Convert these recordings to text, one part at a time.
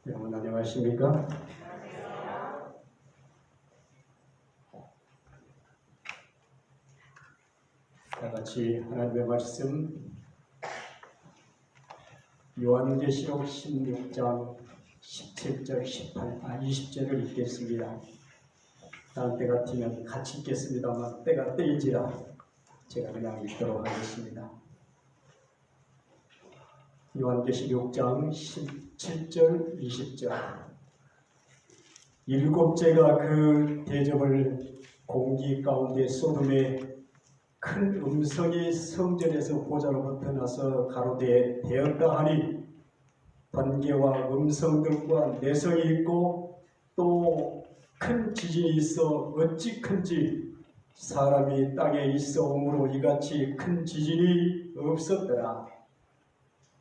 여러분 안녕하십니까? 다 같이 하나님의 말씀 요한계시록 16장 17절 20절을 읽겠습니다. 다음 때 같으면 같이 읽겠습니다만 때가 때인지라 제가 그냥 읽도록 하겠습니다. 요한계시록 6장 17절 20절 일곱째가 그 대접을 공기 가운데 쏟음에 큰 음성이 성전에서 보좌로부터 나서 가로되 되었다 하니 번개와 음성들과 내성이 있고 또 큰 지진이 있어 어찌 큰지 사람이 땅에 있어 오므로 이같이 큰 지진이 없었더라.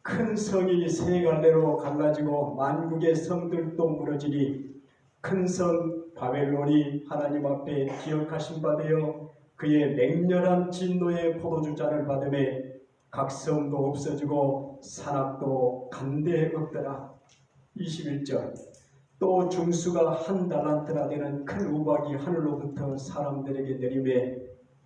큰 성이 세 갈래로 갈라지고 만국의 성들도 무너지니 큰 성 바벨론이 하나님 앞에 기억하신 바 되어 그의 맹렬한 진노의 포도주잔을 받음에 각 성도 없어지고 산악도 간데 없더라. 21절 또 중수가 한 달란트나 되는 큰 우박이 하늘로부터 사람들에게 내림에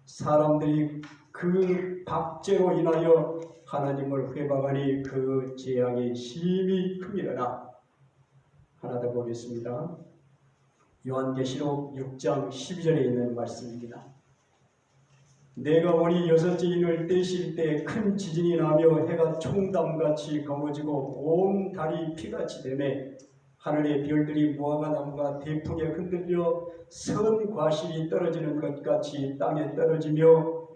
사람들이 그 박죄로 인하여 하나님을 회방하니 그 재앙이 심히 크미러라. 하나 더 보겠습니다. 요한계시록 6장 12절에 있는 말씀입니다. 내가 보니 여섯째 인을 떼실 때 큰 지진이 나며 해가 총담같이 검어지고 온 달이 피같이 되매 하늘의 별들이 무화과 나무가 대풍에 흔들려 선 과실이 떨어지는 것 같이 땅에 떨어지며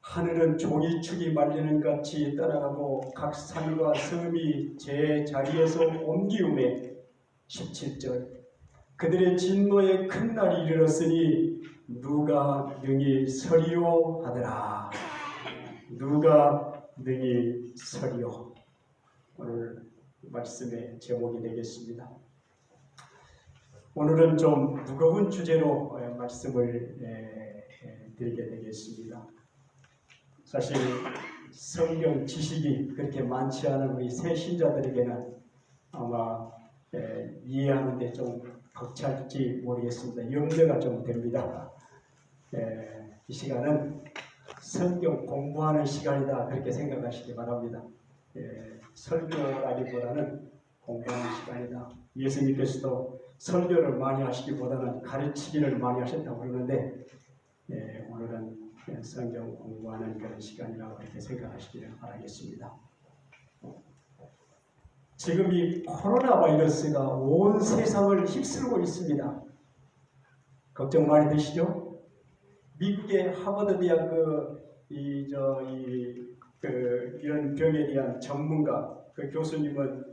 하늘은 종이축이 말리는 같이 떠나가고 각 산과 섬이 제 자리에서 옮기우매 17절 그들의 진노의 큰 날이 이르렀으니 누가 능히 서리요 하더라. 누가 능히 서리요. 오늘 말씀의 제목이 되겠습니다. 오늘은 좀 무거운 주제로 말씀을 드리게 되겠습니다. 사실 성경 지식이 그렇게 많지 않은 우리 새 신자들에게는 아마 이해하는 데 좀 벅찰지 모르겠습니다. 염려가 좀 됩니다. 이 시간은 성경 공부하는 시간이다 그렇게 생각하시기 바랍니다. 설교라기보다는 공부하는 시간이다. 예수님께서도 설교를 많이 하시기보다는 가르치기를 많이 하셨다고 그러는데 오늘은 성경 공부하는 그런 시간이라고 그렇게 생각하시기를 바라겠습니다. 지금 이 코로나 바이러스가 온 세상을 휩쓸고 있습니다. 걱정 많이 되시죠? 미국의 하버드 대학 이런 병에 대한 전문가 그 교수님은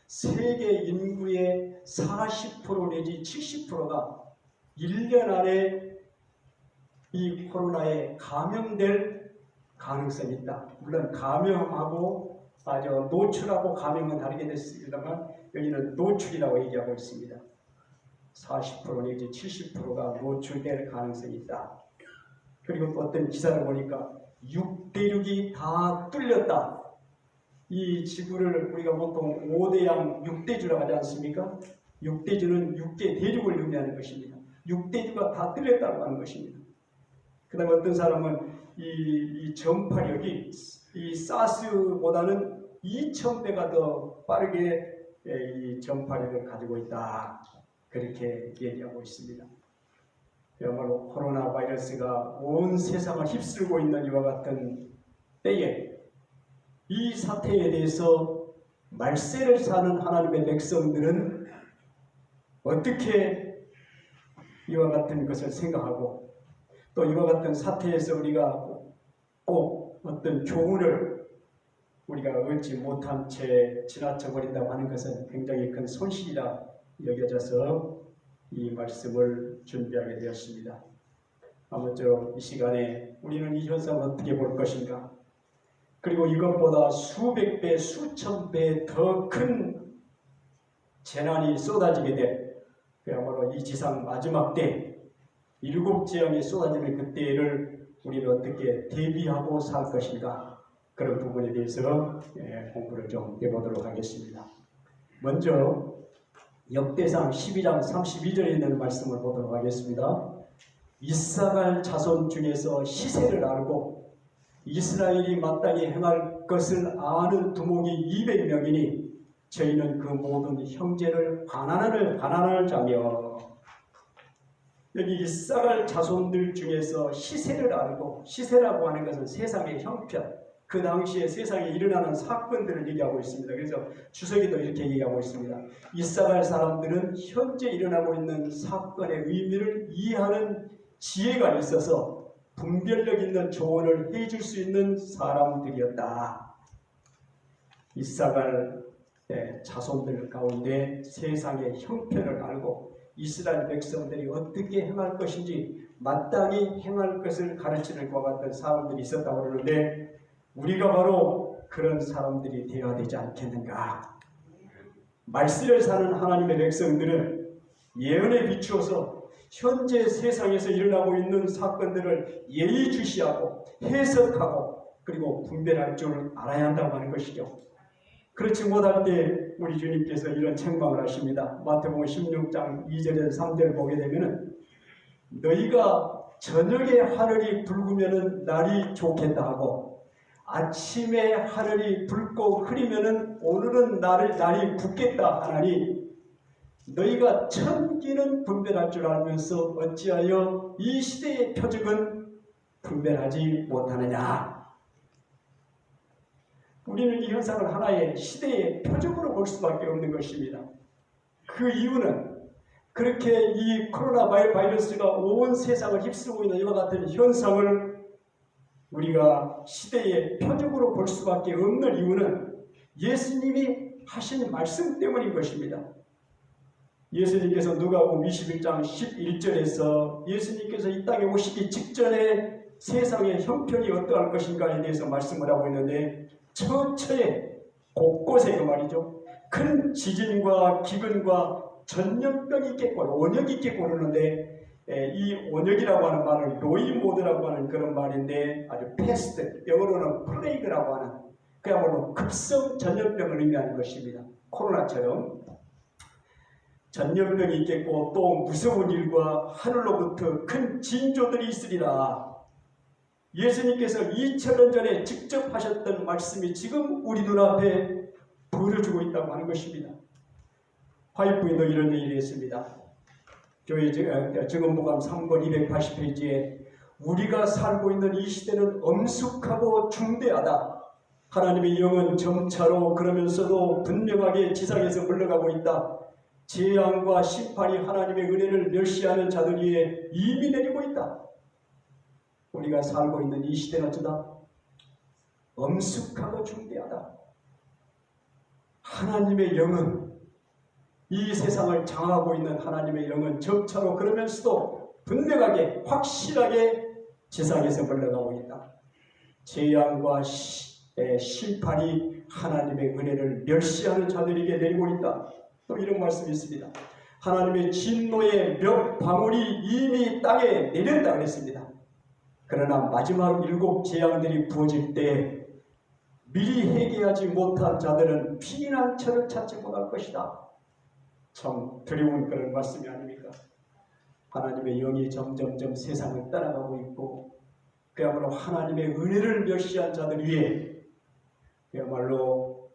세계 인구의 40% 내지 70%가 1년 안에 이 코로나에 감염될 가능성이 있다. 물론 감염하고 노출하고 감염은 다르게 됐습니다만 여기는 노출이라고 얘기하고 있습니다. 40% 내지 70%가 노출될 가능성이 있다. 그리고 또 어떤 기사를 보니까 6대륙이 다 뚫렸다. 이 지구를 우리가 보통 5대양 6대주라고 하지 않습니까? 6대주는 6개 대륙을 의미하는 것입니다. 6대주가 다 뚫렸다고 하는 것입니다. 그 다음에 어떤 사람은 이 전파력이 이 사스보다는 2000배가 더 빠르게 이 전파력을 가지고 있다. 그렇게 얘기하고 있습니다. 그야말로 코로나 바이러스가 온 세상을 휩쓸고 있는 이와 같은 때에 이 사태에 대해서 말세를 사는 하나님의 백성들은 어떻게 이와 같은 것을 생각하고 또 이와 같은 사태에서 우리가 꼭 어떤 교훈을 우리가 얻지 못한 채 지나쳐 버린다고 하는 것은 굉장히 큰 손실이라 여겨져서 이 말씀을 준비하게 되었습니다. 아무쪼록 이 시간에 우리는 이 현상을 어떻게 볼 것인가, 그리고 이것보다 수백 배, 수천 배 더 큰 재난이 쏟아지게 될 그야말로 이 지상 마지막 때 일곱 재앙이 쏟아지는 그때를 우리는 어떻게 대비하고 살 것인가, 그런 부분에 대해서 공부를 좀 해보도록 하겠습니다. 먼저 역대상 12장 32절에 있는 말씀을 보도록 하겠습니다. 이사갈 자손 중에서 시세를 알고 이스라엘이 마땅히 행할 것을 아는 두목이 200명이니 저희는 그 모든 형제를 가난할 자며. 여기 이사갈 자손들 중에서 시세를 알고, 시세라고 하는 것은 세상의 형편, 그 당시에 세상에 일어나는 사건들을 얘기하고 있습니다. 그래서 주석이도 이렇게 얘기하고 있습니다. 이사갈 사람들은 현재 일어나고 있는 사건의 의미를 이해하는 지혜가 있어서 분별력 있는 조언을 해줄 수 있는 사람들이었다. 이사갈 자손들 가운데 세상의 형편을 알고 이스라엘 백성들이 어떻게 행할 것인지 마땅히 행할 것을 가르치는 것과 같은 사람들이 있었다고 그러는데, 우리가 바로 그런 사람들이 되어야 되지 않겠는가. 말씀을 사는 하나님의 백성들은 예언에 비추어서 현재 세상에서 일어나고 있는 사건들을 예의주시하고 해석하고 그리고 분별할 줄 알아야 한다고 하는 것이죠. 그렇지 못할 때 우리 주님께서 이런 책망을 하십니다. 마태복음 16장 2절에서 3절 보게 되면은, 너희가 저녁에 하늘이 붉으면은 날이 좋겠다 하고 아침에 하늘이 붉고 흐리면은 오늘은 날이 붓겠다 하나니, 너희가 천기는 분별할 줄 알면서 어찌하여 이 시대의 표적은 분별하지 못하느냐. 우리는 이 현상을 하나의 시대의 표적으로 볼 수밖에 없는 것입니다. 그 이유는 그렇게 이 코로나 바이러스가 온 세상을 휩쓰고 있는 이와 같은 현상을 우리가 시대의 표적으로 볼 수밖에 없는 이유는 예수님이 하신 말씀 때문인 것입니다. 예수님께서 누가복음 21장 11절에서 예수님께서 이 땅에 오시기 직전에 세상의 형편이 어떠할 것인가에 대해서 말씀을 하고 있는데, 처처에 곳곳에 그 말이죠, 큰 지진과 기근과 전염병이 있겠고 원역이 있겠고 그러는데, 이 원역이라고 하는 말은 로이모드라고 하는 그런 말인데, 아주 패스트, 영어로는 플레이그라고 하는 그야말로 급성 전염병을 의미하는 것입니다. 코로나처럼 전염병이 있겠고 또 무서운 일과 하늘로부터 큰 징조들이 있으리라. 예수님께서 2000년 전에 직접 하셨던 말씀이 지금 우리 눈앞에 보여주고 있다고 하는 것입니다. 화이트부인도 이런 얘기를 했습니다. 교회 증언보감 3권 280페이지에 우리가 살고 있는 이 시대는 엄숙하고 중대하다. 하나님의 영은 점차로 그러면서도 분명하게 지상에서 물러가고 있다. 재앙과 심판이 하나님의 은혜를 멸시하는 자들 위에 이미 내리고 있다. 우리가 살고 있는 이 시대는 어쩌다? 엄숙하고 중대하다. 하나님의 영은, 이 세상을 장악하고 있는 하나님의 영은 점차로 그러면서도 분명하게 확실하게 지상에서 물러가고 있다. 재앙과 심판이 하나님의 은혜를 멸시하는 자들에게 내리고 있다. 또 이런 말씀이 있습니다. 하나님의 진노의 몇 방울이 이미 땅에 내렸다 그랬습니다. 그러나 마지막 7 재앙들이 부어질 때 미리 회개하지 못한 자들은 피난처를 찾지 못할 것이다. 참 두려운 그런 말씀이 아닙니까? 하나님의 영이 점점점 세상을 따라가고 있고, 그야말로 하나님의 은혜를 멸시한 자들 위에 그야말로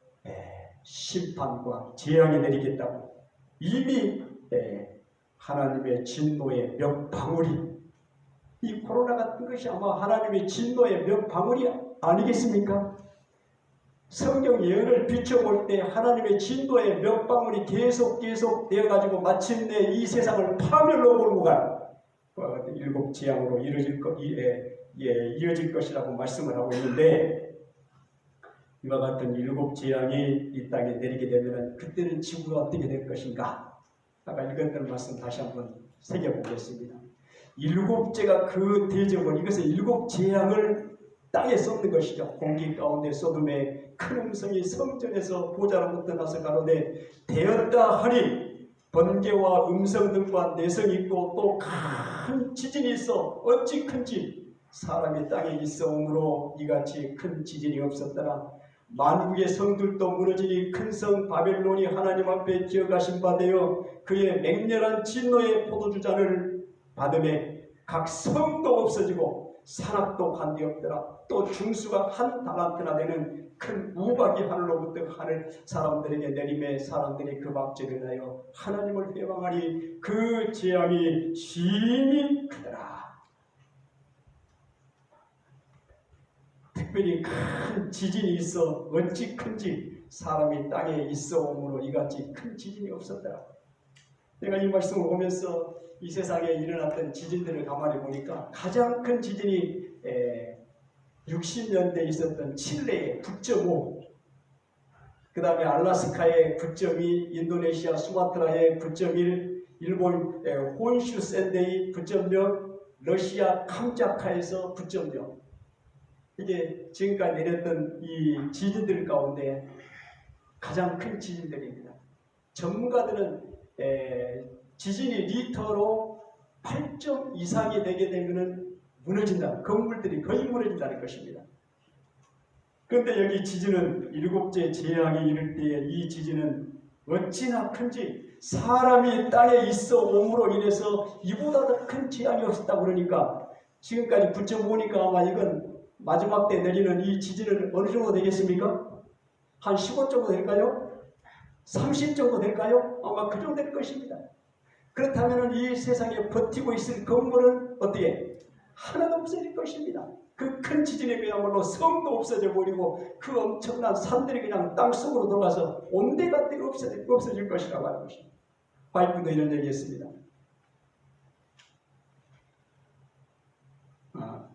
심판과 재앙이 내리겠다고 이미 하나님의 진노의 몇 방울이, 이 코로나 같은 것이 아마 하나님의 진노의 몇 방울이 아니겠습니까? 성경 예언을 비춰볼 때 하나님의 진노의 몇 방울이 계속 되어가지고 마침내 이 세상을 파멸로 몰고 갈 7 재앙으로 이어질 것이라고 말씀을 하고 있는데, 이와 같은 7 재앙이 이 땅에 내리게 되면 그때는 지구가 어떻게 될 것인가? 아까 읽었던 말씀 다시 한번 새겨보겠습니다. 7재가 그 대접을, 이것은 7 재앙을 땅에 쏟는 것이죠. 공기 가운데 쏟음에 큰 음성이 성전에서 보좌로부터 나서 가로되 되었다 하니 번개와 음성 등과 내성이 있고 또 큰 지진이 있어 어찌 큰지 사람이 땅에 있어오므로 이같이 큰 지진이 없었더라. 만국의 성들도 무너지니 큰 성 바벨론이 하나님 앞에 기어가신 바 되어 그의 맹렬한 진노의 포도주잔을 받음에 각 성도 없어지고 산악도 한데없더라. 또 중수가 한 달란트나 되는 큰 우박이 하늘로부터 하늘 사람들에게 내림에 사람들이 그 박제를 하여 하나님을 회방하니 그 재앙이 심히 크더라. 특별히 큰 지진이 있어 어찌 큰지 사람이 땅에 있어 오므로 이같이 큰 지진이 없었더라. 내가 이 말씀을 보면서 이 세상에 일어났던 지진들을 가만히 보니까 가장 큰 지진이 60년대에 있었던 칠레의 9.5, 그 다음에 알라스카의 9.2, 인도네시아 수마트라의 9.1, 일본 혼슈 샌데이 9.0, 러시아 캄자카에서 9.0. 이게 지금까지 내렸던 이 지진들 가운데 가장 큰 지진들입니다. 전문가들은 지진이 리터로 8점 이상이 되게 되면 무너진다. 건물들이 거의 무너진다는 것입니다. 그런데 여기 지진은 7째 재앙이 이를 때에 이 지진은 어찌나 큰지 사람이 땅에 있어 옴으로 인해서 이보다 더 큰 재앙이 없었다고 그러니까 지금까지 9.5니까 아마 이건 마지막 때 내리는 이 지진은 어느 정도 되겠습니까? 한 15 정도 될까요? 30 정도 될까요? 아마 그 정도 될 것입니다. 그렇다면 이 세상에 버티고 있을 건물은 어떻게? 하나도 없어질 것입니다. 그 큰 지진에 그야말로 성도 없어져 버리고 그 엄청난 산들이 그냥 땅속으로 들어가서 온데간데 없어질 것이라고 하는 것입니다. 바이브도 이런 얘기했습니다.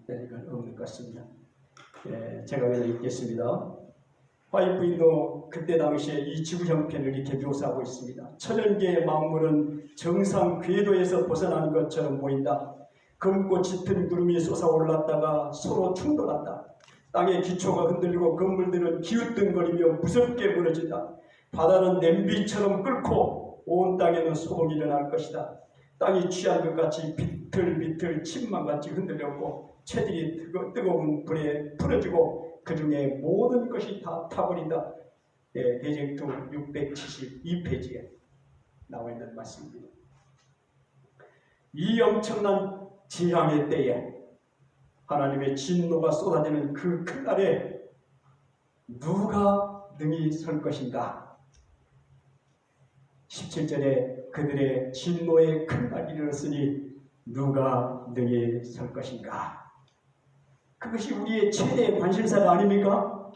이건 없는 것 같습니다. 제가 그냥 읽겠습니다. 화이트인도 그때 당시에 이 지구 형편을 이렇게 묘사하고 있습니다. 천연계의 만물은 정상 궤도에서 벗어나는 것처럼 보인다. 검고 짙은 구름이 솟아올랐다가 서로 충돌한다. 땅의 기초가 흔들리고 건물들은 기웃등거리며 무섭게 무너진다. 바다는 냄비처럼 끓고 온 땅에는 소동이 일어날 것이다. 땅이 취한 것 같이 비틀비틀 침망같이 흔들렸고 채들이 뜨거운 불에 풀어지고 그 중에 모든 것이 다 타버린다. 대쟁투 672페이지에 나와 있는 말씀입니다. 이 엄청난 재앙의 때에 하나님의 진노가 쏟아지는 그 큰 날에 누가 능히 설 것인가? 17절에 그들의 진노의 큰 날이 이르렀으니 누가 능히 설 것인가? 그것이 우리의 최대의 관심사가 아닙니까?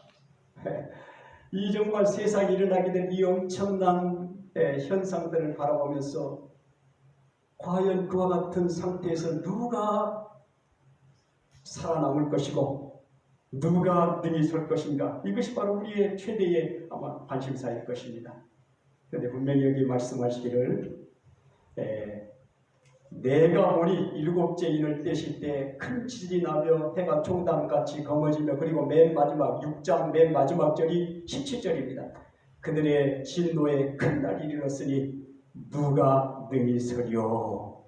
이 정말 세상에 일어나게 된 이 엄청난 현상들을 바라보면서 과연 그와 같은 상태에서 누가 살아남을 것이고 누가 능히 설 것인가? 이것이 바로 우리의 최대의 아마 관심사일 것입니다. 그런데 분명히 여기 말씀하시기를 내가 보니 7째 인을 떼실 때 큰 지진이 나며 해가 종단같이 검어지며 그리고 맨 마지막 6장 맨 마지막 절이 17절입니다. 그들의 진노의 큰 날이 이르렀으니 누가 능히 서리요.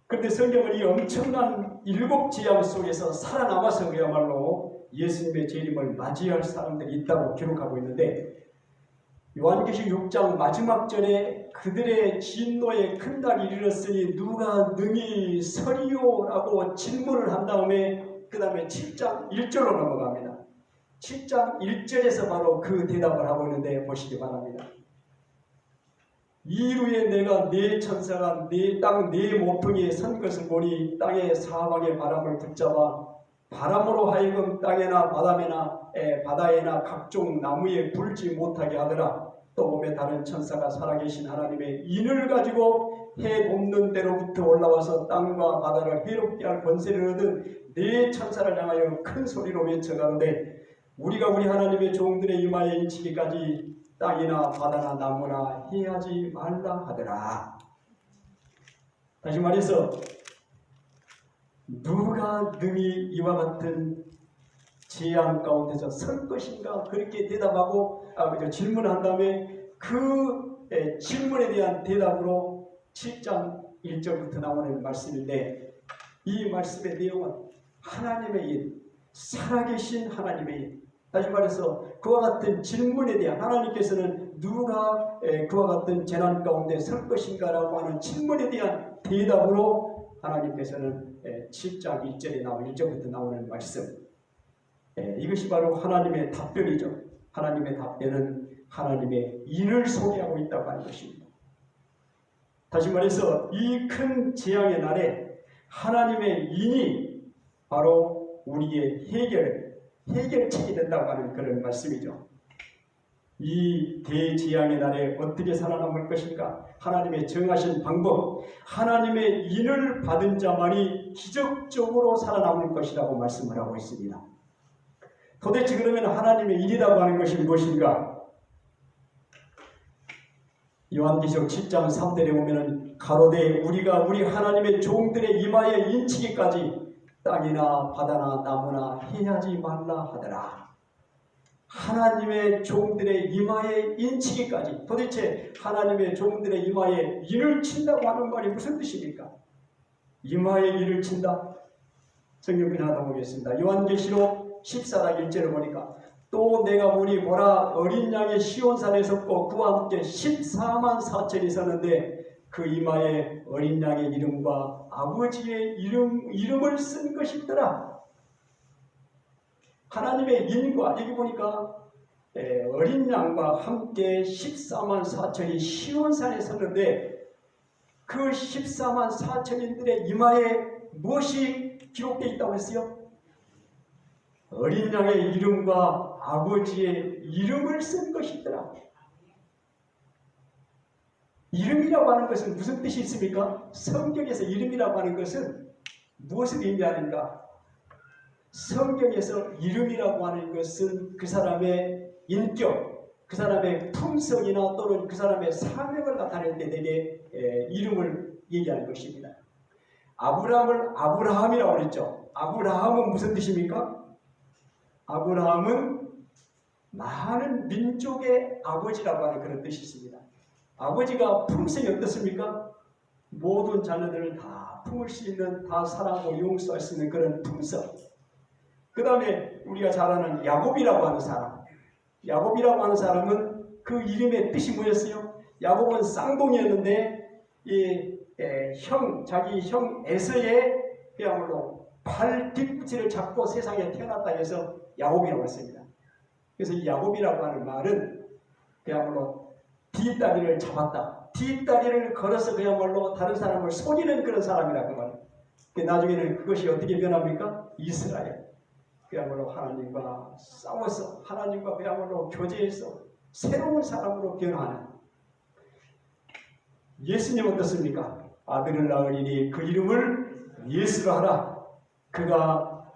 그런데 성경은 이 엄청난 7 재앙 속에서 살아남아서 그야말로 예수님의 재림을 맞이할 사람들이 있다고 기록하고 있는데 요한계시록 6장 마지막 절에 그들의 진노의 큰 날이 이르렀으니 누가 능히 서리요? 라고 질문을 한 다음에 그 다음에 7장 1절로 넘어갑니다. 7장 1절에서 바로 그 대답을 하고 있는데 보시기 바랍니다. 이후에 내가 네 천사가 땅 네 모퉁이에 선 것을 보니 땅의 사방의 바람을 붙잡아 바람으로 하여금 땅에나 바다에나 각종 나무에 불지 못하게 하더라. 또 몸에 다른 천사가 살아계신 하나님의 인을 가지고 해 돕는 데로부터 올라와서 땅과 바다를 해롭게 할 권세를 얻은 네 천사를 향하여 큰 소리로 외쳐가는데 우리가 우리 하나님의 종들의 이마에 인치기까지 땅이나 바다나 나무나 해하지 말라 하더라. 다시 말해서 누가 능히 이와 같은 재앙 가운데서 설 것인가 그렇게 대답하고 질문한 다음에 그 질문에 대한 대답으로 7장 1절부터 나오는 말씀인데, 이 말씀의 내용은 하나님의 일, 살아계신 하나님의 일, 다시 말해서 그와 같은 질문에 대한, 하나님께서는 누가 그와 같은 재난 가운데 설 것인가 라고 하는 질문에 대한 대답으로 하나님께서는 7장 1절부터 나오는 말씀, 이것이 바로 하나님의 답변이죠. 하나님의 답변은 하나님의 인을 소개하고 있다고 하는 것입니다. 다시 말해서 이 큰 재앙의 날에 하나님의 인이 바로 우리의 해결책이 된다고 하는 그런 말씀이죠. 이 대재앙의 날에 어떻게 살아남을 것인가? 하나님의 정하신 방법, 하나님의 인을 받은 자만이 기적적으로 살아남을 것이라고 말씀을 하고 있습니다. 도대체 그러면 하나님의 인이라고 하는 것이 무엇인가? 요한계시록 7장 3절에 보면은 가로되 우리가 우리 하나님의 종들의 이마에 인치기까지 땅이나 바다나 나무나 해하지 말라 하더라. 하나님의 종들의 이마에 인치기까지, 도대체 하나님의 종들의 이마에 인을 친다고 하는 말이 무슨 뜻입니까? 이마에 인을 친다? 성경 하나 더 보겠습니다. 요한계시록 14장 1절을 보니까 또 내가 보니 보라 어린 양의 시온산에 섰고 그와 함께 14만 4천이 섰는데 그 이마에 어린 양의 이름과 아버지의 이름을 쓴 것이더라. 하나님의 인과, 여기 보니까 어린 양과 함께 14만 4천이 시온산에 섰는데 그 14만 4천인들의 이마에 무엇이 기록되어 있다고 했어요? 어린 양의 이름과 아버지의 이름을 쓴 것이더라. 이름이라고 하는 것은 무슨 뜻이 있습니까? 성경에서 이름이라고 하는 것은 무엇을 의미하는가? 성경에서 이름이라고 하는 것은 그 사람의 인격, 그 사람의 품성이나 또는 그 사람의 사명을 나타낼 때 되게 이름을 얘기하는 것입니다. 아브라함을 아브라함이라고 그랬죠. 아브라함은 무슨 뜻입니까? 아브라함은 많은 민족의 아버지라고 하는 그런 뜻이 있습니다. 아버지가 품성이 어떻습니까? 모든 자녀들을 다 품을 수 있는, 다 사랑하고 용서할 수 있는 그런 품성. 그 다음에 우리가 잘 아는 야곱이라고 하는 사람. 야곱이라고 하는 사람은 그 이름의 뜻이 뭐였어요? 야곱은 쌍둥이였는데 자기 형 에서의 그야말로 발 뒤꿈치를 잡고 세상에 태어났다 해서 야곱이라고 했습니다. 그래서 이 야곱이라고 하는 말은 그야말로 뒷다리를 잡았다. 뒷다리를 걸어서 그야말로 다른 사람을 속이는 그런 사람이라고 말해요. 나중에는 그것이 어떻게 변합니까? 이스라엘. 그야말로 하나님과 싸워서 하나님과 그야말로 교제해서 새로운 사람으로 변화하는. 예수님 어떻습니까? 아들을 낳으리니 그 이름을 예수로 하라. 그가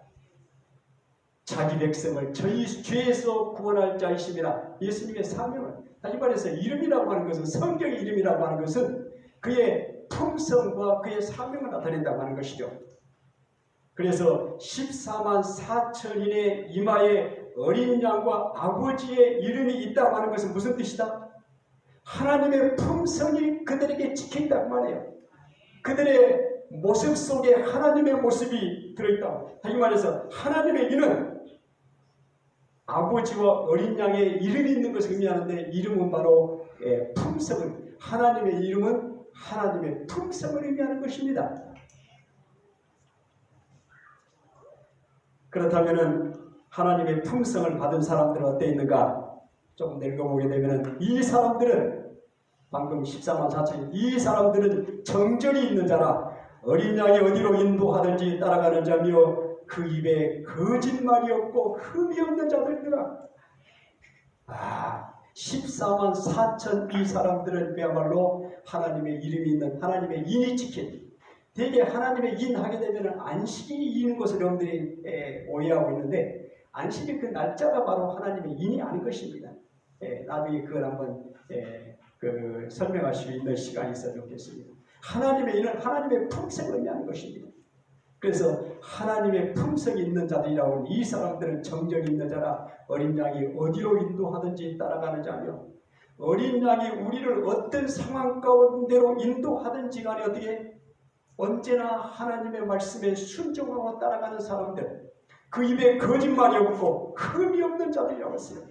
자기 백성을 저희 죄에서 구원할 자이심이라. 예수님의 사명을, 다시 말해서 이름이라고 하는 것은, 성경의 이름이라고 하는 것은 그의 품성과 그의 사명을 나타낸다고 하는 것이죠. 그래서 14만 4천인의 이마에 어린 양과 아버지의 이름이 있다고 하는 것은 무슨 뜻이다? 하나님의 품성이 그들에게 찍힌다고 말해요. 그들의 모습 속에 하나님의 모습이 들어있다. 다시 말해서 하나님의 이는 아버지와 어린 양의 이름이 있는 것을 의미하는데, 이름은 바로 품성을, 하나님의 이름은 하나님의 품성을 의미하는 것입니다. 그렇다면 하나님의 품성을 받은 사람들은 어때 있는가? 조금 읽어보게 되면 이 사람들은, 방금 14만 4천, 이 사람들은 정절이 있는 자라. 어린 양이 어디로 인도하든지 따라가는 자며 그 입에 거짓말이 없고 흠이 없는 자들이더라. 14만 4천 이 사람들은 그야말로 하나님의 이름이 있는, 하나님의 인이 찍힌, 되게 하나님의 인 하게 되면 안식이 있는 것을 여러분들이 오해하고 있는데, 안식이 그 날짜가 바로 하나님의 인이 아닌 것입니다. 나중에 그걸 한번 설명할 수 있는 시간이 있어야 좋겠습니다. 하나님의 인은 하나님의 품성을 의미하는 것입니다. 그래서 하나님의 품성이 있는 자들이라고 하는 이 사람들은 정적이 있는 자라. 어린 양이 어디로 인도하든지 따라가는 자며 어린 양이 우리를 어떤 상황 가운데로 인도하든지 간에 어떻게 언제나 하나님의 말씀에 순종하고 따라가는 사람들, 그 입에 거짓말이 없고 흠이 없는 자들이라고 했어요.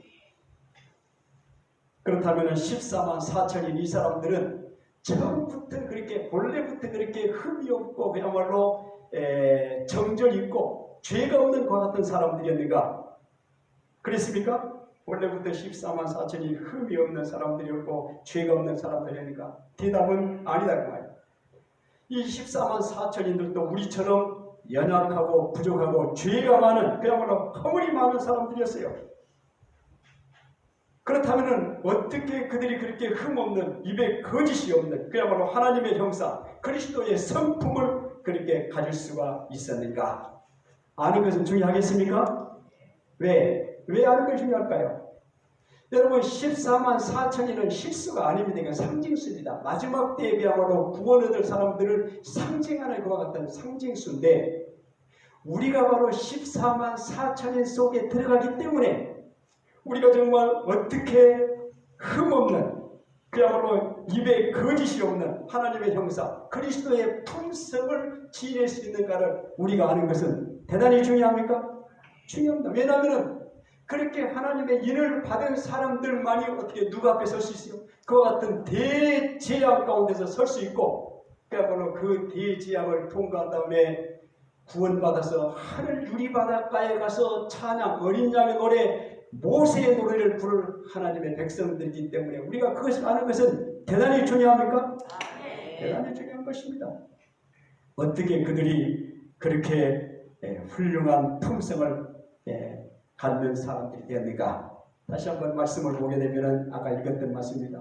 그렇다면 14만 4천인 이 사람들은 처음부터 그렇게 본래부터 그렇게 흠이 없고 그야말로 정절 있고 죄가 없는 것 같은 사람들이었는가? 그랬습니까? 원래부터 14만 4천이 흠이 없는 사람들이었고 죄가 없는 사람들이었는가? 대답은 아니다 그 말이에요. 이 14만 4천인들도 우리처럼 연약하고 부족하고 죄가 많은 그야말로 허물이 많은 사람들이었어요. 그렇다면 어떻게 그들이 그렇게 흠없는 입에 거짓이 없는 그야말로 하나님의 형상 그리스도의 성품을 그렇게 가질 수가 있었는가? 아는 것은 중요하겠습니까? 왜 아는 것이 중요할까요? 여러분 14만 4천이는 실수가 아닙니다. 이건 상징수입니다. 마지막 때에 그야말로 구원 얻을 사람들을 상징하는 것과 같은 상징수인데 우리가 바로 14만 4천인 속에 들어가기 때문에 우리가 정말 어떻게 흠없는 그야말로 입에 거짓이 없는 하나님의 형상 그리스도의 품성을 지낼 수 있는가를 우리가 아는 것은 대단히 중요합니까? 중요합니다. 왜냐하면 그렇게 하나님의 인을 받은 사람들만이 어떻게 누구 앞에 설 수 있어요? 그와 같은 대재앙 가운데서 설 수 있고 그야말로 그 대재앙을 통과한 다음에 구원받아서 하늘 유리바닷가에 가서 찬양 어린 양의 노래 모세의 노래를 부를 하나님의 백성들이기 때문에 우리가 그것을 아는 것은 대단히 중요합니까? 대단히 중요한 것입니다. 어떻게 그들이 그렇게 훌륭한 품성을 갖는 사람들이 되었는가? 다시 한번 말씀을 보게 되면 아까 읽었던 말씀입니다.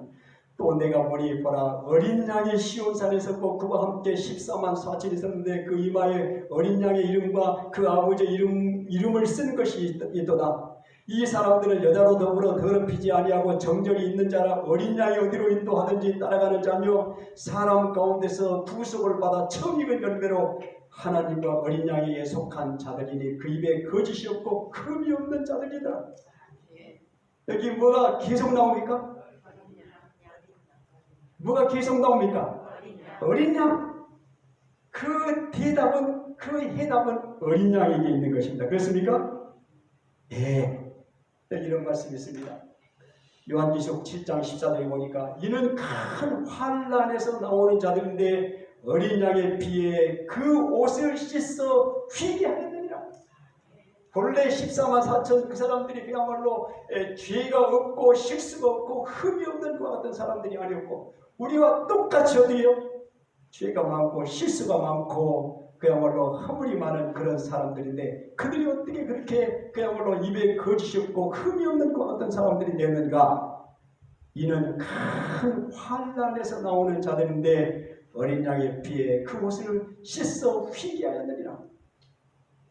또 내가 보니 보라 어린 양이 시온산에 섰고 그와 함께 14만 4천이 섰는데 그 이마에 어린 양의 이름과 그 아버지의 이름을 쓴 것이 있도다. 이 사람들은 여자로 더불어 더럽히지 아니하고 정절이 있는 자라 어린 양이 어디로 인도하든지 따라가는 자며 사람 가운데서 구속을 받아 처음 익은 열매로 하나님과 어린 양에게 속한 자들이니 그 입에 거짓이 없고 흠이 없는 자들이다. 여기 뭐가 계속 나옵니까? 뭐가 계속 나옵니까? 어린 양. 그 대답은 그 해답은 어린 양에게 있는 것입니다. 그렇습니까? 네. 이런 말씀이 있습니다. 요한계시록 7장 14절에 보니까 이는 큰 환난에서 나오는 자들인데 어린 양의 피에 그 옷을 씻어 휘게 하였느니라. 본래 14만 4천 그 사람들이 그야말로 죄가 없고 실수가 없고 흠이 없는 것 같은 사람들이 아니었고 우리와 똑같이 어디에요? 죄가 많고 실수가 많고 그야말로 허물이 많은 그런 사람들인데 그들이 어떻게 그렇게 그야말로 입에 거짓이 없고 흠이 없는 것 같은 사람들이 되었는가? 이는 큰 환난에서 나오는 자들인데 어린 양의 피에 그 옷을 씻어 휘게 하였느니라.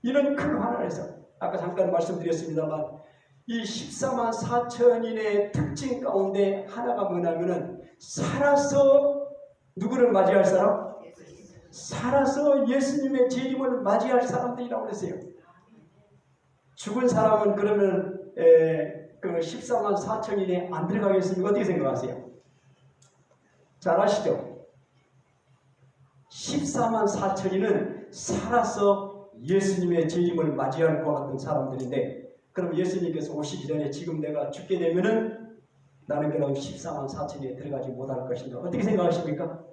이는 큰 환난에서 아까 잠깐 말씀드렸습니다만 이 14만 4천인의 특징 가운데 하나가 뭐냐면은 살아서 누구를 맞이할 사람? 살아서 예수님의 재림을 맞이할 사람들이라고 했어요. 죽은 사람은 그러면 그 14만 4천인에 안 들어가겠습니까? 어떻게 생각하세요? 잘 아시죠? 14만 4천인은 살아서 예수님의 재림을 맞이할 것 같은 사람들인데 그럼 예수님께서 오시기 전에 지금 내가 죽게 되면은 나는 그럼 14만 4천에 들어가지 못할 것인가? 어떻게 생각하십니까?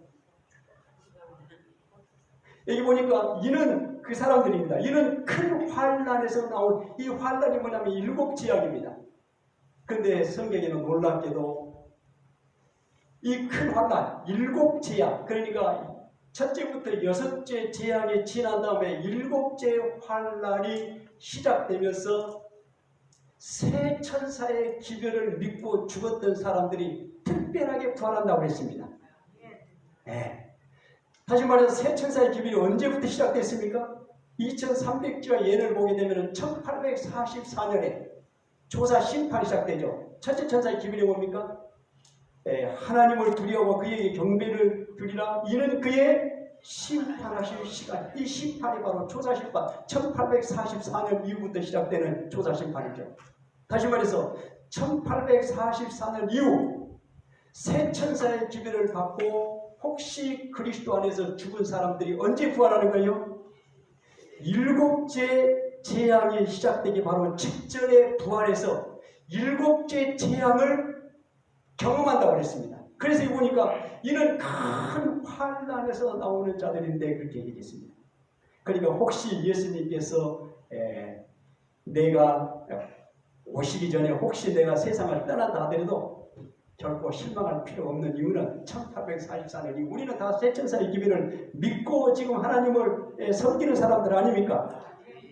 여기 보니까 이는 그 사람들입니다. 이는 큰 환난에서 나온 이 환난이 뭐냐면 7 재앙입니다. 그런데 성경에는 놀랍게도 이 큰 환난 7 재앙 그러니까 첫째부터 6째 재앙이 지난 다음에 7째 환난이 시작되면서 새 천사의 기별을 믿고 죽었던 사람들이 특별하게 부활한다고 했습니다. 네. 다시 말해서 새 천사의 기별이 언제부터 시작됐습니까? 2300주와 예를 보게 되면 1844년에 조사 심판이 시작되죠. 첫째 천사의 기별이 뭡니까? 하나님을 두려워하고 그에게 경배를 드리라. 이는 그의 심판하실 시간. 이 심판이 바로 조사 심판. 1844년 이후부터 시작되는 조사 심판이죠. 다시 말해서 1844년 이후 새 천사의 기별을 받고 혹시 그리스도 안에서 죽은 사람들이 언제 부활하는 거예요? 일곱째 재앙이 시작되기 바로 직전에 부활해서 일곱째 재앙을 경험한다고 그랬습니다. 그래서 보니까 이는 큰 환난에서 나오는 자들인데 그렇게 얘기했습니다. 그러니까 혹시 예수님께서 내가 오시기 전에 혹시 내가 세상을 떠난다 하더라도 결코 실망할 필요 없는 이유는 1844년이 우리는 다 새천사의 기별을 믿고 지금 하나님을 섬기는 사람들 아닙니까?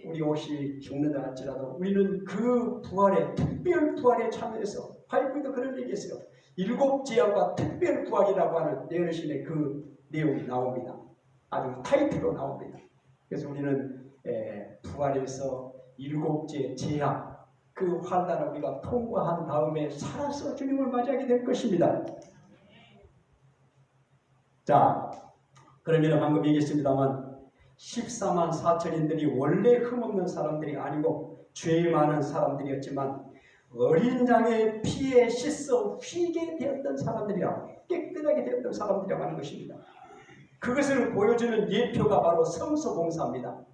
우리 혹시 죽는다 할지라도 우리는 그 부활의 특별 부활에 참여해서 바이블도 그런 얘기했어요. 일곱 재앙과 특별 부활이라고 하는 내어신의 그 내용이 나옵니다. 아주 타이틀로 나옵니다. 그래서 우리는 부활에서 일곱째 재앙 그 환난을 우리가 통과한 다음에 살아서 주님을 맞이하게 될 것입니다. 자, 그러면 방금 얘기했습니다만 14만 4천인들이 원래 흠없는 사람들이 아니고 죄 많은 사람들이었지만 어린 양의 피에 씻어 휘게 되었던 사람들이라 깨끗하게 되었던 사람들이라고 하는 것입니다. 그것을 보여주는 예표가 바로 성소봉사입니다.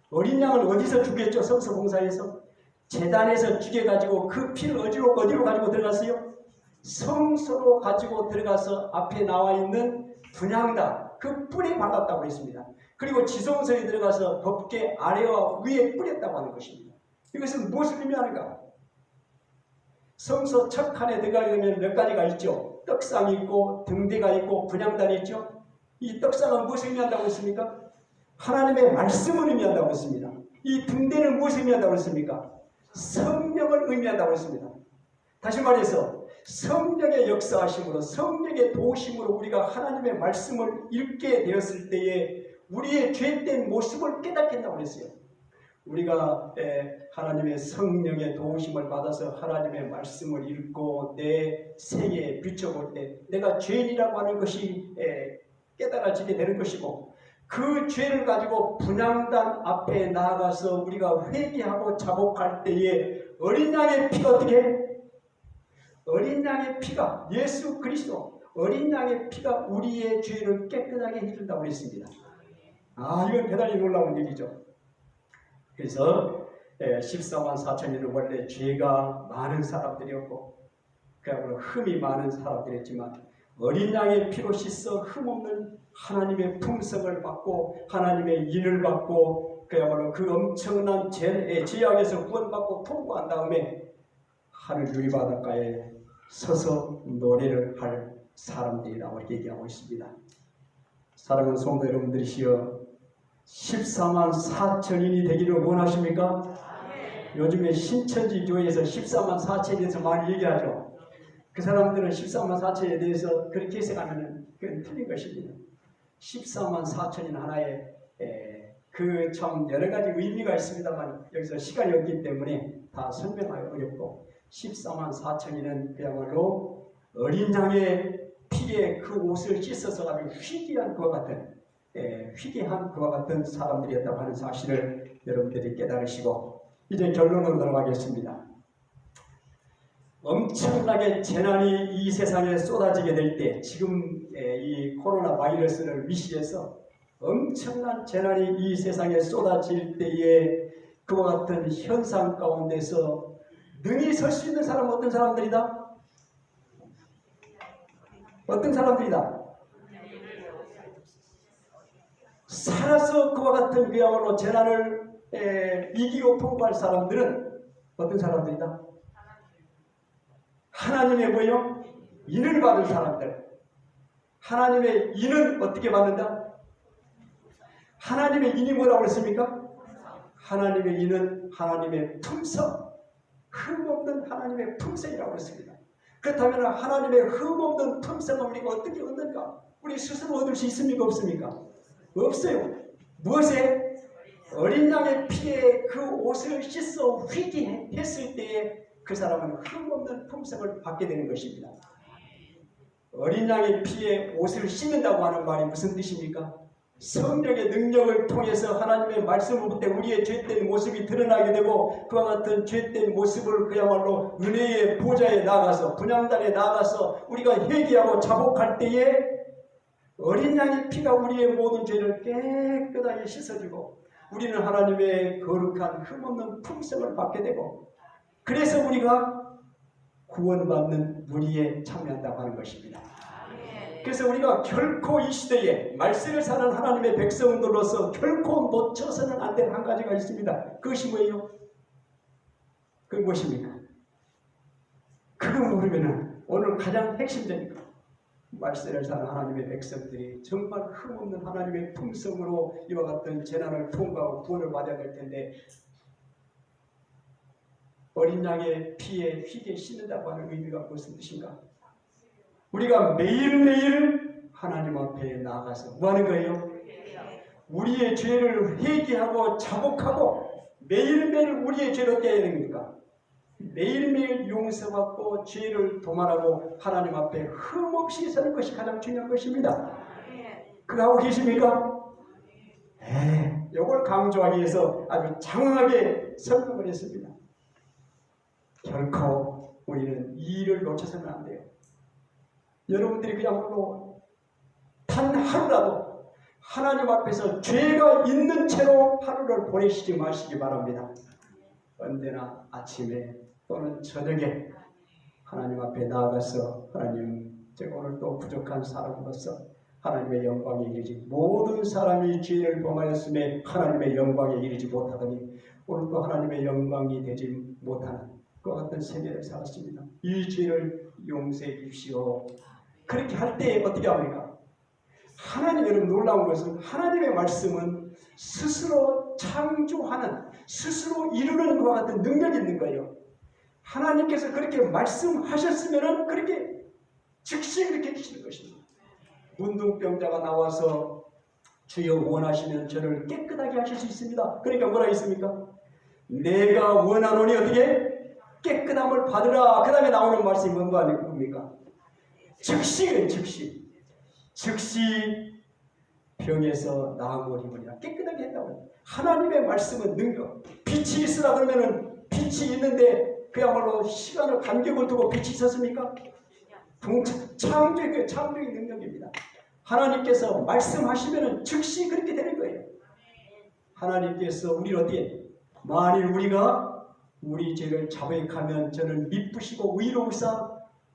어린 양을 어디서 죽였죠? 성소봉사에서 제단에서 죽여가지고 그 피를 어디로 가지고 들어갔어요? 성소로 가지고 들어가서 앞에 나와 있는 분향단 그 뿔에 발랐다고 했습니다. 그리고 지성소에 들어가서 덮개 아래와 위에 뿌렸다고 하는 것입니다. 이것은 무엇을 의미하는가? 성소 첫 칸에 들어가려면 몇 가지가 있죠. 떡상이 있고 등대가 있고 분향단이 있죠. 이 떡상은 무엇을 의미한다고 했습니까? 하나님의 말씀을 의미한다고 했습니다. 이 등대는 무엇을 의미한다고 했습니까? 성령을 의미한다고 했습니다. 다시 말해서 성령의 역사하심으로 성령의 도우심으로 우리가 하나님의 말씀을 읽게 되었을 때에 우리의 죄된 모습을 깨닫게 된다고 했어요. 우리가 하나님의 성령의 도우심을 받아서 하나님의 말씀을 읽고 내 생애에 비춰볼 때 내가 죄인이라고 하는 것이 깨달아지게 되는 것이고 그 죄를 가지고 분향단 앞에 나아가서 우리가 회개하고 자복할 때에 어린 양의 피가 어떻게 해? 어린 양의 피가 예수 그리스도 어린 양의 피가 우리의 죄를 깨끗하게 해준다고 했습니다. 이건 대단히 놀라운 일이죠. 그래서 14만 4천인은 원래 죄가 많은 사람들이었고 그야말로 흠이 많은 사람들이었지만 어린 양의 피로 씻어 흠없는 하나님의 품성을 받고 하나님의 인을 받고 그야말로 그 엄청난 죄악에서 구원받고 통과한 다음에 하늘 유리바닷가에 서서 노래를 할 사람들이라고 얘기하고 있습니다. 사랑하는 성도 여러분들이시여 14만 4천인이 되기를 원하십니까? 요즘에 신천지 교회에서 14만 4천에 대해서 많이 얘기하죠. 그 사람들은 14만 4천에 대해서 그렇게 해석하면 그건 틀린 것입니다. 14만 4천인 하나의 그 참 여러 가지 의미가 있습니다만 여기서 시간이 없기 때문에 다 설명하기 어렵고 14만 4천인은 그야말로 어린 양의 피에 그 옷을 씻어서 가지고 희귀한 그와 같은 사람들이었다고 하는 사실을 여러분들이 깨달으시고 이제 결론으로 들어가겠습니다. 엄청나게 재난이 이 세상에 쏟아지게 될 때 지금 이 코로나 바이러스를 위시해서 엄청난 재난이 이 세상에 쏟아질 때에 그와 같은 현상 가운데서 능히 설 수 있는 사람은 어떤 사람들이다? 어떤 사람들이다? 살아서 그와 같은 그야말로 재난을 이기고 통과할 사람들은 어떤 사람들이다? 하나님의 뭐요? 인을 받은 사람들. 하나님의 인은 어떻게 받는다? 하나님의 인이 뭐라고 했습니까? 하나님의 인은 하나님의 품성, 흠없는 하나님의 품성이라고 했습니다. 그렇다면 하나님의 흠없는 품성을 우리가 어떻게 얻는가? 우리 스스로 얻을 수 있습니까? 없습니까? 없어요. 무엇에? 어린 양의 피에 그 옷을 씻어 회개했을 때에 그 사람은 흠없는 품성을 받게 되는 것입니다. 어린 양의 피에 옷을 씻는다고 하는 말이 무슨 뜻입니까? 성령의 능력을 통해서 하나님의 말씀을 볼 때 우리의 죄된 모습이 드러나게 되고 그와 같은 죄된 모습을 그야말로 은혜의 보좌에 나가서 분향단에 나가서 우리가 회개하고 자복할 때에 어린 양의 피가 우리의 모든 죄를 깨끗하게 씻어주고 우리는 하나님의 거룩한 흠없는 품성을 받게 되고 그래서 우리가 구원받는 무리에 참여한다고 하는 것입니다. 그래서 우리가 결코 이 시대에 말씀을 사는 하나님의 백성들로서 결코 놓쳐서는 안 될 한 가지가 있습니다. 그것이 뭐예요? 그게 무엇입니까? 그거 모르면은 오늘 가장 핵심적인 거 말씀을 사는 하나님의 백성들이 정말 흠없는 하나님의 품성으로 이와 같은 재난을 통과하고 구원을 받아야 될 텐데 어린 양의 피에 휘게 씻는다고 하는 의미가 무슨 뜻인가? 우리가 매일매일 하나님 앞에 나아가서 뭐 하는 거예요? 우리의 죄를 회개하고 자복하고 매일매일 우리의 죄를 깨야 됩니까? 매일매일 용서받고 죄를 도말하고 하나님 앞에 흠없이 서는 것이 가장 중요한 것입니다. 그거 하고 계십니까? 네, 이걸 강조하기 위해서 아주 장황하게 설명을 했습니다. 결코 우리는 이 일을 놓쳐서는 안 돼요. 여러분들이 그야말로 단 하루라도 하나님 앞에서 죄가 있는 채로 하루를 보내시지 마시기 바랍니다. 언제나 아침에 또는 저녁에 하나님 앞에 나아가서 하나님 제가 오늘 또 부족한 사람으로서 하나님의 영광에 이르지 모든 사람이 죄를 범하였음에 하나님의 영광에 이르지 못하더니 오늘 또 하나님의 영광이 되지 못하는 그와 같은 세계를 살았습니다. 이 죄를 용서해 주시오. 그렇게 할 때 어떻게 합니까? 하나님 여러분 놀라운 것은 하나님의 말씀은 스스로 창조하는 스스로 이루는 것과 같은 능력이 있는 거예요. 하나님께서 그렇게 말씀하셨으면 그렇게 즉시 그렇게 해주시는 것입니다. 문둥병자가 나와서 주여 원하시면 저를 깨끗하게 하실 수 있습니다. 그러니까 뭐라 했습니까? 내가 원하노니 어떻게? 깨끗함을 받으라. 그 다음에 나오는 말씀이 뭡니까? 즉시 병에서 나아버리니라. 깨끗하게 했다고. 하나님의 말씀은 능력. 빛이 있으라 그러면은 빛이 있는데 그야말로 시간을 간격을 두고 빛이 있었습니까? 창조의 능력입니다. 하나님께서 말씀하시면은 즉시 그렇게 되는 거예요. 하나님께서 우리를 어떻게 만일 우리가 우리 죄를 자백하면 저는 미쁘시고 의로우사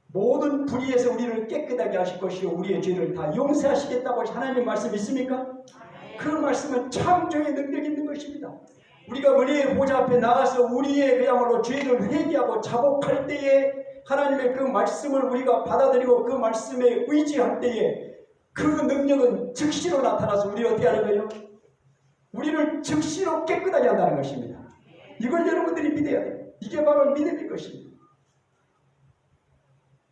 모든 불의에서 우리를 깨끗하게 하실 것이요 우리의 죄를 다 용서하시겠다고 하나님 말씀 있습니까? 그 말씀은 창조의 능력이 있는 것입니다. 우리가 은혜의 보좌 앞에 나가서 우리의 그야말로 죄를 회개하고 자복할 때에 하나님의 그 말씀을 우리가 받아들이고 그 말씀에 의지할 때에 그 능력은 즉시로 나타나서 우리를 어떻게 하는 거예요? 우리를 즉시로 깨끗하게 한다는 것입니다. 이걸 여러분들이 믿어야 돼요. 이게 바로 믿음의 것입니다.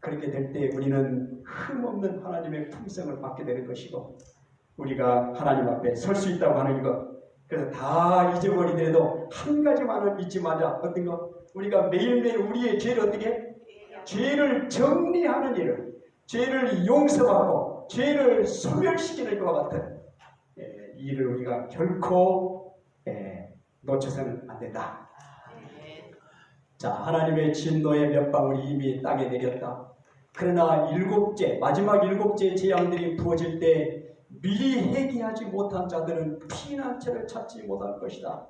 그렇게 될 때 우리는 흠없는 하나님의 품성을 받게 되는 것이고 우리가 하나님 앞에 설 수 있다고 하는 것. 그래서 다 잊어버리더라도 한 가지만은 잊지 마자. 어떤 거? 우리가 매일매일 우리의 죄를 어떻게? 죄를 정리하는 일을, 죄를 용서하고 죄를 소멸시키는 것과 같은 이 일을 우리가 결코 놓쳐서는 안 된다. 자, 하나님의 진노의 몇 방울이 이미 땅에 내렸다. 그러나 마지막 일곱째 재앙들이 부어질 때 미리 회개하지 못한 자들은 피난처를 찾지 못할 것이다.